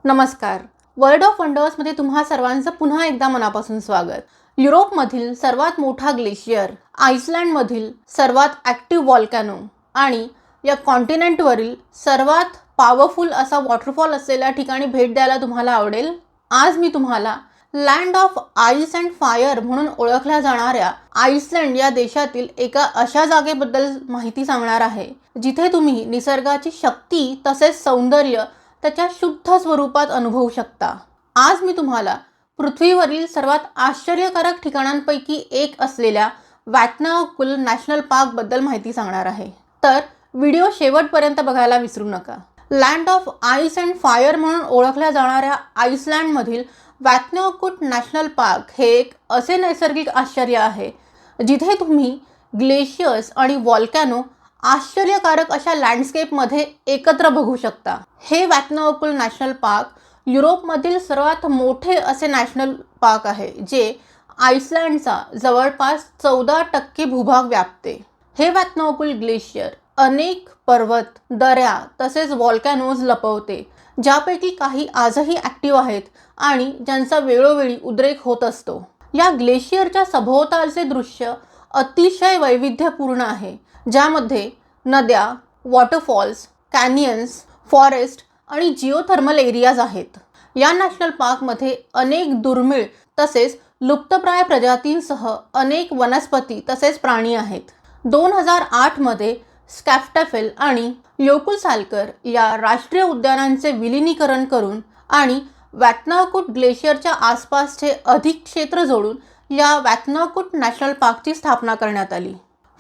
नमस्कार. World of वंडर्समध्ये तुम्हा सर्वांचं पुन्हा एकदा मनापासून स्वागत. युरोपमधील सर्वात मोठा ग्लेशियर, आइसलँडमधील सर्वात ॲक्टिव्ह व्हॉल्कॅनो आणि या कॉन्टिनेंटवरील सर्वात पॉवरफुल असा वॉटरफॉल असलेल्या ठिकाणी भेट द्यायला तुम्हाला आवडेल. आज मी तुम्हाला land of ice and fire म्हणून ओळखल्या जाणाऱ्या आइसलँड या देशातील एका अशा जागेबद्दल माहिती सांगणार आहे जिथे तुम्ही निसर्गाची शक्ती तसेच सौंदर्य त्याच्या शुद्ध स्वरूपात अनुभवू शकता. आज मी तुम्हाला पृथ्वीवरील सर्वात आश्चर्यकारक ठिकाणांपैकी एक असलेल्या वॅटनाओकुल नॅशनल पार्क बद्दल माहिती सांगणार आहे. तर व्हिडिओ शेवटपर्यंत बघायला विसरू नका. Land of ice and fire म्हणून ओळखल्या जाणाऱ्या आइसलँडमधील वॅटनाओकुल नॅशनल पार्क हे एक असे नैसर्गिक आश्चर्य आहे जिथे तुम्ही ग्लेशियर्स आणि व्हॉल्कॅनो आश्चर्यकारक अशा लँडस्केपमध्ये एकत्र बघू शकता. हे वॅटनाओकुल नॅशनल पार्क युरोपमधील सर्वात मोठे असे नॅशनल पार्क आहे जे आइसलँडचा जवळपास 14% भूभाग व्यापते. हे वॅटनाओकुल ग्लेशियर अनेक पर्वत, दऱ्या तसेच व्हॉल्कॅनोज लपवते, ज्यापैकी काही आजही ॲक्टिव्ह आहेत आणि ज्यांचा वेळोवेळी उद्रेक होत असतो. या ग्लेशियरच्या सभोवतालचे दृश्य अतिशय वैविध्यपूर्ण आहे, ज्यामध्ये नद्या, वॉटरफॉल्स, कॅनियन्स, फॉरेस्ट आणि जिओथर्मल एरियाज आहेत. या नॅशनल पार्कमध्ये अनेक दुर्मिळ तसेच लुप्तप्राय प्रजातींसह अनेक वनस्पती तसेच प्राणी आहेत. 2008 मध्ये स्कॅफ्टॅफेल आणि योकुलसाल्कर या राष्ट्रीय उद्यानांचे विलिनीकरण करून आणि वॅटनाओकुल ग्लेशियरच्या आसपासचे अधिक क्षेत्र जोडून या वॅटनाओकुल नॅशनल पार्कची स्थापना करण्यात आली.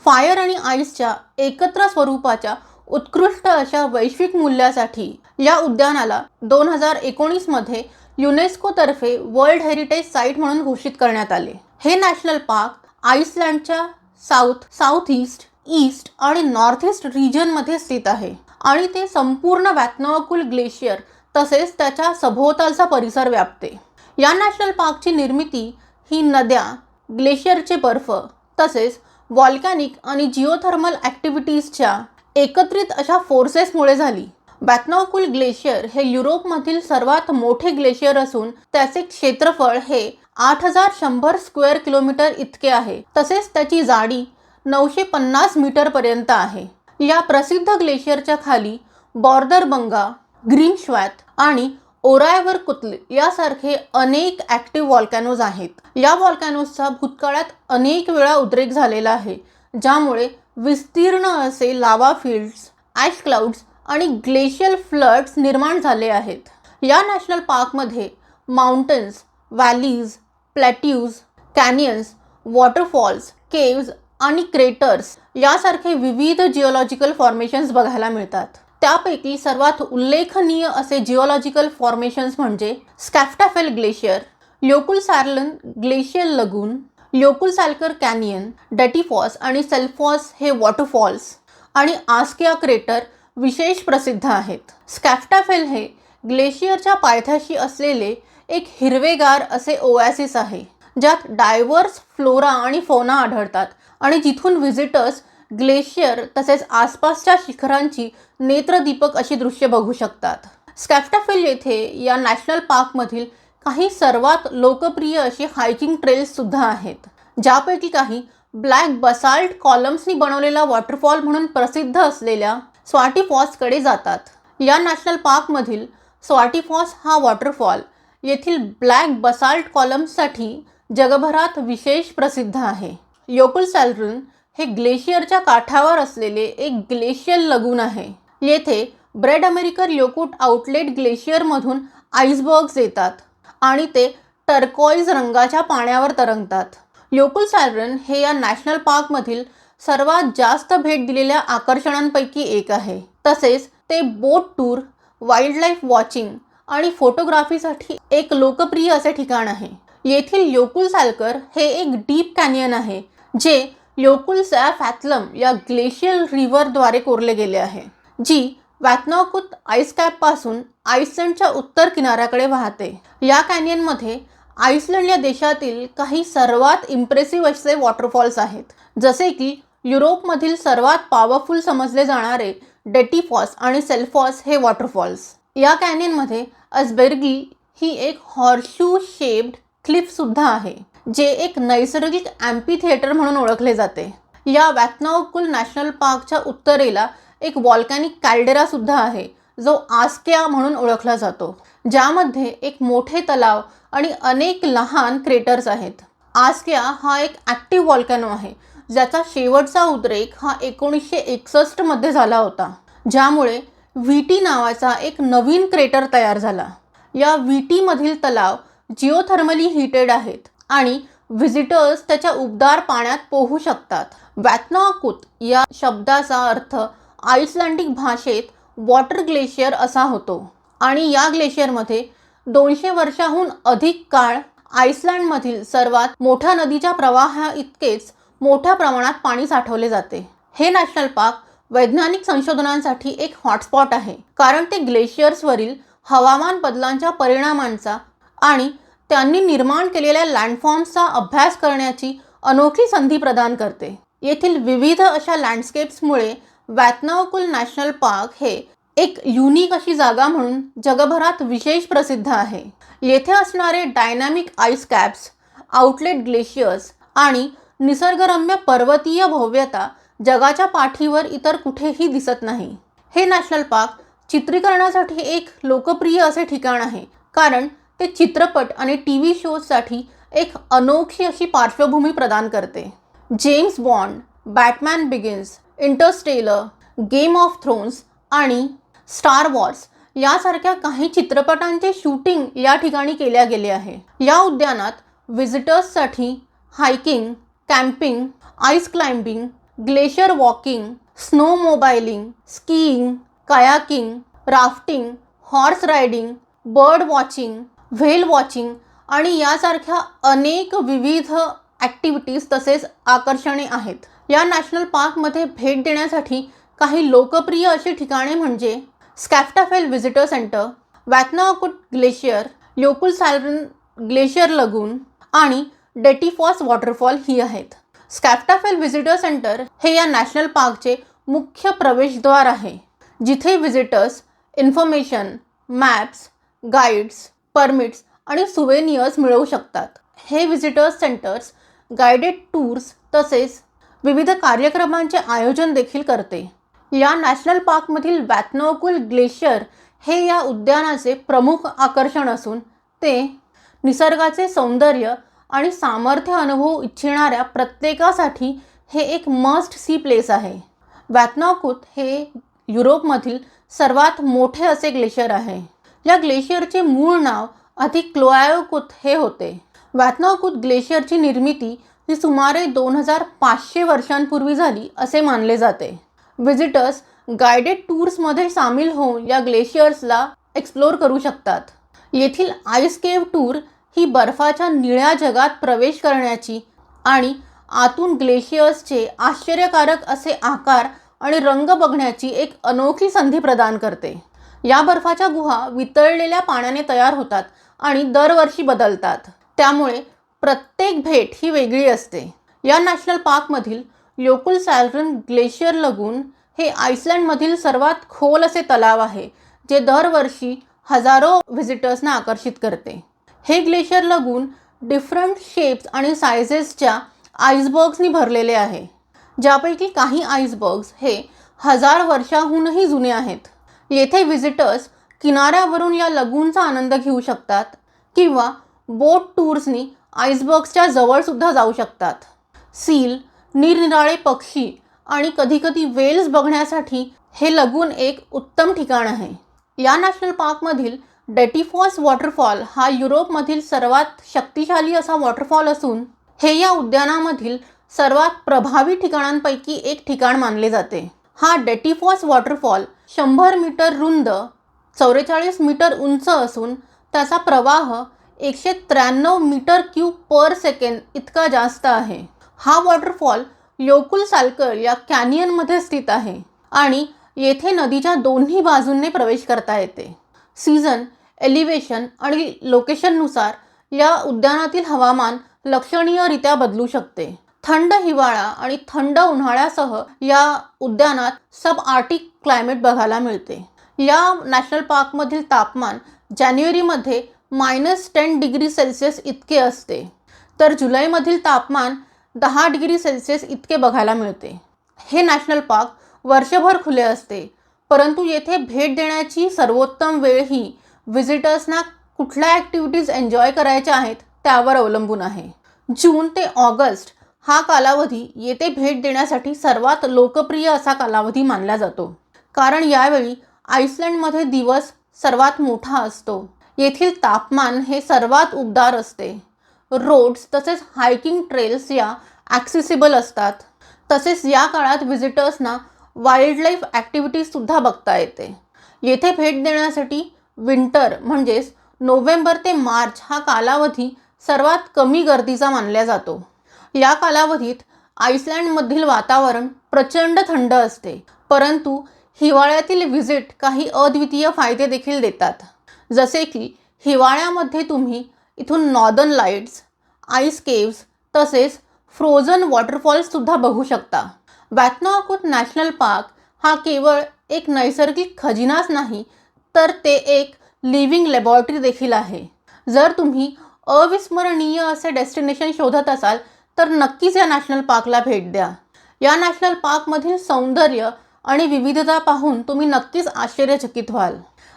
फायर आणि आईसच्या एकत्र स्वरूपाच्या उत्कृष्ट अशा वैश्विक मूल्यासाठी या उद्यानाला 2019 मध्ये युनेस्कोतर्फे वर्ल्ड हेरिटेज साईट म्हणून घोषित करण्यात आले. हे नॅशनल पार्क आइसलँडच्या साऊथ ईस्ट, ईस्ट आणि नॉर्थ ईस्ट रिजनमध्ये स्थित आहे आणि ते संपूर्ण वॅटनाओकुल ग्लेशियर तसेच त्याच्या सभोवतालचा परिसर व्यापते. या नॅशनल पार्कची निर्मिती ही नद्या, ग्लेशियरचे बर्फ तसेच व्हॉल्कॅनिक आणि जिओथर्मल ॲक्टिव्हिटीजच्या एकत्रित अशा फोर्सेसमुळे झाली. वॅटनाओकुल ग्लेशियर हे युरोपमधील सर्वात मोठे ग्लेशियर असून त्याचे क्षेत्रफळ हे 8100 स्क्वेअर किलोमीटर इतके आहे, तसेच त्याची जाडी 950 मीटरपर्यंत आहे. या प्रसिद्ध ग्लेशियरच्या खाली बॉर्दरबंगा, ग्रीनश्वॅत आणि ओरायवर कुतले यासारखे अनेक ॲक्टिव्ह व्हॉल्कॅनोज आहेत. या व्हॉल्कॅनोजचा भूतकाळात अनेक वेळा उद्रेक झालेला आहे, ज्यामुळे विस्तीर्ण असे लावा फील्ड्स, ॲश क्लाउड्स आणि ग्लेशियल फ्लड्स निर्माण झाले आहेत. या नॅशनल पार्कमध्ये माउंटन्स, व्हॅलीज, प्लॅट्यूज, कॅनियन्स, वॉटरफॉल्स, केव्ज आणि क्रेटर्स यासारखे विविध जिओलॉजिकल फॉर्मेशन्स बघायला मिळतात. त्यापैकी सर्वात उल्लेखनीय असे जिओलॉजिकल फॉर्मेशन्स म्हणजे स्कॅफ्टॅफेल ग्लेशियर, योकुलसार्लन ग्लेशियल लगून, योकुलसाल्कर कॅनियन, डॅटिफॉस आणि सेल्फॉस हे वॉटरफॉल्स आणि आस्किया क्रेटर विशेष प्रसिद्ध आहेत. स्कॅफ्टॅफेल हे ग्लेशियरच्या पायथ्याशी असलेले एक हिरवेगार असे ओॲसिस आहे, ज्यात डायव्हर्स फ्लोरा आणि फौना आढळतात आणि जिथून व्हिजिटर्स ग्लेशियर तसेच आसपासच्या शिखरांची नेत्रदीपक अशी दृश्य बघू शकतात. स्कॅफ्टॅफेल येथे या नॅशनल पार्कमधील काही सर्वात लोकप्रिय अशी हायकिंग ट्रेल्स सुद्धा आहेत, ज्यापैकी काही ब्लॅक बसाल्ट कॉलम्सनी बनवलेला वॉटरफॉल म्हणून प्रसिद्ध असलेल्या स्वाटीफॉसकडे जातात. या नॅशनल पार्कमधील स्वाटीफॉस हा वॉटरफॉल येथील ब्लॅक बसाल्ट कॉलम्ससाठी जगभरात विशेष प्रसिद्ध आहे. योकुलसाल्रन हे ग्लेशियरच्या काठावर असलेले एक ग्लेशियल लगून आहे. येथे ब्रेड अमेरिकन योकुट आउटलेट ग्लेशियरमधून आईसबर्ग्स येतात आणि ते टर्कोइज रंगाच्या पाण्यावर तरंगतात. योकुलसाल्रन हे या नॅशनल पार्कमधील सर्वात जास्त भेट दिलेल्या आकर्षणांपैकी एक आहे. तसेच ते बोट टूर, वाईल्डलाईफ वॉचिंग आणि फोटोग्राफीसाठी एक लोकप्रिय असे ठिकाण आहे. येथील योकुलसाल्कर हे एक डीप कॅनियन आहे जे योकुलसॅफॅथलम या ग्लेशियल रिव्हरद्वारे कोरले गेले आहे, जी वॅटनाओकुल आईस कॅपपासून आइसलँडच्या उत्तर किनाऱ्याकडे वाहते. या कॅनियनमध्ये आइसलँड या देशातील काही सर्वात इम्प्रेसिव्ह असे वॉटरफॉल्स आहेत, जसे की युरोपमधील सर्वात पॉवरफुल समजले जाणारे डेटिफॉस आणि सेल्फॉस हे वॉटरफॉल्स. या कॅनियनमध्ये अस्बेर्गी ही एक हॉर्सशू शेप्ड क्लिफ सुद्धा आहे, जे एक नैसर्गिक ॲम्पी थिएटर म्हणून ओळखले जाते. या वॅत्नाओकुल नॅशनल पार्कच्या उत्तरेला एक व्हॉल्कॅनिक कॅल्डेरा सुद्धा आहे, जो आस्किया म्हणून ओळखला जातो, ज्यामध्ये एक मोठे तलाव आणि अनेक लहान क्रेटर्स आहेत. आस्किया हा एक ॲक्टिव्ह व्हॉल्कॅनो आहे, ज्याचा शेवटचा उद्रेक हा 1961 मध्ये झाला होता, ज्यामुळे व्हीटी नावाचा एक नवीन क्रेटर तयार झाला. या व्हीटीमधील तलाव जिओथर्मली हीटेड आहेत आणि व्हिजिटर्स त्याच्या उबदार पाण्यात पोहू शकतात. वॅत्नाओकुल या शब्दाचा अर्थ आइसलँडिक भाषेत वॉटर ग्लेशियर असा होतो आणि या ग्लेशियरमध्ये 200 वर्षाहून अधिक काळ आइसलँडमधील सर्वात मोठ्या नदीच्या प्रवाहाइतकेच मोठ्या प्रमाणात पाणी साठवले जाते. हे नॅशनल पार्क वैज्ञानिक संशोधनांसाठी एक हॉटस्पॉट आहे, कारण ते ग्लेशियर्सवरील हवामान बदलांच्या परिणामांचा आणि त्यांनी निर्माण केलेल्या लँडफॉर्म्सचा अभ्यास करण्याची अनोखी संधी प्रदान करते. येथील विविध अशा लँडस्केप्समुळे वॅत्नाओकुल नॅशनल पार्क हे एक युनिक अशी जागा म्हणून जगभरात विशेष प्रसिद्ध आहे. येथे असणारे dynamic ice caps, outlet glaciers आणि निसर्गरम्य पर्वतीय भव्यता जगाच्या पाठीवर इतर कुठेही दिसत नाही. हे नॅशनल पार्क चित्रीकरणासाठी एक लोकप्रिय असे ठिकाण आहे, कारण ते चित्रपट आणि टीव्ही शोजसाठी एक अनोखी अशी पार्श्वभूमी प्रदान करते. James bond, Batman begins, Interstellar, game of thrones आणि स्टार वॉर्स यासारख्या काही चित्रपटांचे शूटिंग या ठिकाणी केल्या गेले आहे. या उद्यानात व्हिजिटर्ससाठी hiking, camping, ice climbing, glacier walking, snowmobiling, skiing, kayaking, rafting, horse riding, bird watching, whale watching आणि यासारख्या अनेक विविध ॲक्टिव्हिटीज तसेच आकर्षणे आहेत. या नॅशनल पार्कमध्ये भेट देण्यासाठी काही लोकप्रिय अशी ठिकाणे म्हणजे स्कॅफ्टाफेल व्हिजिटर सेंटर, वॅत्नाओकुल ग्लेशियर, योकुल सॅल्रन ग्लेशियर लगून आणि डेटिफॉस वॉटरफॉल ही आहेत. स्कॅफ्टाफेल व्हिजिटर सेंटर हे या नॅशनल पार्कचे मुख्य प्रवेशद्वार आहे, जिथे visitors information, maps, guides, permits आणि सुवेनियर्स मिळवू शकतात. हे व्हिजिटर्स सेंटर्स गायडेड टूर्स तसेच विविध कार्यक्रमांचे आयोजन देखील करते. या नॅशनल पार्कमधील वॅत्नाओकुल ग्लेशियर हे या उद्यानाचे प्रमुख आकर्षण असून ते निसर्गाचे सौंदर्य आणि सामर्थ्य अनुभवू इच्छिणाऱ्या प्रत्येकासाठी हे एक मस्ट सी प्लेस आहे. वॅत्नाओकुल हे युरोपमधील सर्वात मोठे असे ग्लेशियर आहे. या ग्लेशियरचे मूळ नाव आधी क्लोआयोकुल हे होते. वॅत्नाओकुल ग्लेशियरची निर्मिती ही सुमारे 2500 वर्षांपूर्वी झाली असे मानले जाते. व्हिजिटर्स गायडेड टूर्समध्ये सामील होऊन या ग्लेशियर्सला एक्सप्लोर करू शकतात. येथील आईस केव्ह टूर ही बर्फाच्या निळ्या जगात प्रवेश करण्याची आणि आतून ग्लेशियर्सचे आश्चर्यकारक असे आकार आणि रंग बघण्याची एक अनोखी संधी प्रदान करते. या बर्फाच्या गुहा वितळलेल्या पाण्याने तयार होतात आणि दरवर्षी बदलतात, त्यामुळे प्रत्येक भेट ही वेगळी असते. या नॅशनल पार्कमधील योकुल सॅल्रन ग्लेशियर लगून हे आइसलँडमधील सर्वात खोल असे तलाव आहे, जे दरवर्षी हजारो व्हिजिटर्सना आकर्षित करते. हे ग्लेशियर लगून डिफरंट शेप्स आणि सायझेसच्या आईसबर्ग्सनी भरलेले आहे, ज्यापैकी काही आईसबर्ग्स हे 1000 वर्षांहूनही जुने आहेत. येथे व्हिजिटर्स किनाऱ्यावरून या लगूनचा आनंद घेऊ शकतात किंवा बोट टूर्सनी आईसबर्ग्सच्या जवळसुद्धा जाऊ शकतात. सील, निरनिराळे पक्षी आणि कधीकधी वेल्स बघण्यासाठी हे लगून एक उत्तम ठिकाण आहे. या नॅशनल पार्कमधील डेटिफॉस वॉटरफॉल हा युरोपमधील सर्वात शक्तिशाली असा वॉटरफॉल असून हे या उद्यानामधील सर्वात प्रभावी ठिकाणांपैकी एक ठिकाण मानले जाते. हा डेटिफॉस वॉटरफॉल 100 मीटर रुंद, 44 मीटर उंच असून त्याचा प्रवाह 193 मीटर क्यूब पर सेकंद इतका जास्त आहे. हा वॉटरफॉल योकुल साल्कर या कॅनियनमध्ये स्थित आहे आणि येथे नदीच्या दोन्ही बाजूंनी प्रवेश करता येते. सीझन, एलिव्हेशन आणि लोकेशननुसार या उद्यानातील हवामान लक्षणीयरित्या बदलू शकते. थंड हिवाळा आणि थंड उन्हाळ्यासह या उद्यानात सब आर्टिक क्लायमेट बघायला मिळते. या नॅशनल पार्कमधील तापमान जानेवारीमध्ये -10 डिग्री सेल्सिअस इतके असते, तर जुलैमधील तापमान 10 डिग्री सेल्सिअस इतके बघायला मिळते. हे नॅशनल पार्क वर्षभर खुले असते, परंतु येथे भेट देण्याची सर्वोत्तम वेळ ही व्हिजिटर्सना कुठल्या ॲक्टिव्हिटीज एन्जॉय करायच्या आहेत त्यावर अवलंबून आहे. जून ते ऑगस्ट हा कालावधी येथे भेट देण्यासाठी सर्वात लोकप्रिय असा कालावधी मानला जातो, कारण यावेळी आइसलँडमध्ये दिवस सर्वात मोठा असतो. येथील तापमान हे सर्वात उबदार असते. रोड्स तसेच हायकिंग ट्रेल्स या ॲक्सेसिबल असतात. तसेच या काळात व्हिजिटर्सना वाईल्डलाईफ ॲक्टिव्हिटीजसुद्धा बघता येते. येथे भेट देण्यासाठी विंटर म्हणजेच नोव्हेंबर ते मार्च हा कालावधी सर्वात कमी गर्दीचा मानला जातो. या कालावधीत आइसलँडमधील वातावरण प्रचंड थंड असते, परंतु हिवाळ्यातील व्हिजिट काही अद्वितीय फायदे देखील देतात. जसे की हिवाळ्यामध्ये तुम्ही इथून नॉर्दर्न लाईट्स, आईस केव्स तसेच फ्रोझन वॉटरफॉल्ससुद्धा बघू शकता. वॅटनाऑकुट नॅशनल पार्क हा केवळ एक नैसर्गिक खजिनाच नाही, तर ते एक लिव्हिंग लॅबॉरेटरी देखील आहे. जर तुम्ही अविस्मरणीय असे डेस्टिनेशन शोधत असाल तर नक्कीच या नॅशनल पार्कला भेट द्या. या नॅशनल पार्कमधील सौंदर्य आणि विविधता पाहून तुम्ही नक्कीच आश्चर्यचकित व्हाल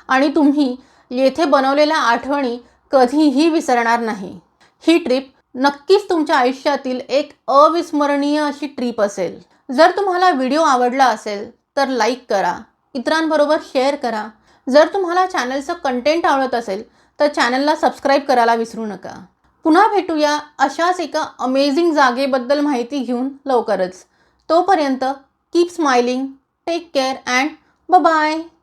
आणि तुम्ही येथे बनवलेल्या आठवणी कधीही विसरणार नाही. ही ट्रिप नक्कीच तुमच्या आयुष्यातील एक अविस्मरणीय अशी ट्रिप असेल. जर तुम्हाला व्हिडिओ आवडला असेल तर लाईक करा, इतरांबरोबर शेअर करा. जर तुम्हाला चॅनलचं कंटेंट आवडत असेल तर चॅनलला सबस्क्राईब करायला विसरू नका. पुन्हा भेटूया अशाच एका अमेझिंग जागेबद्दल माहिती घेऊन लवकरच. तोपर्यंत keep smiling, take care and bye.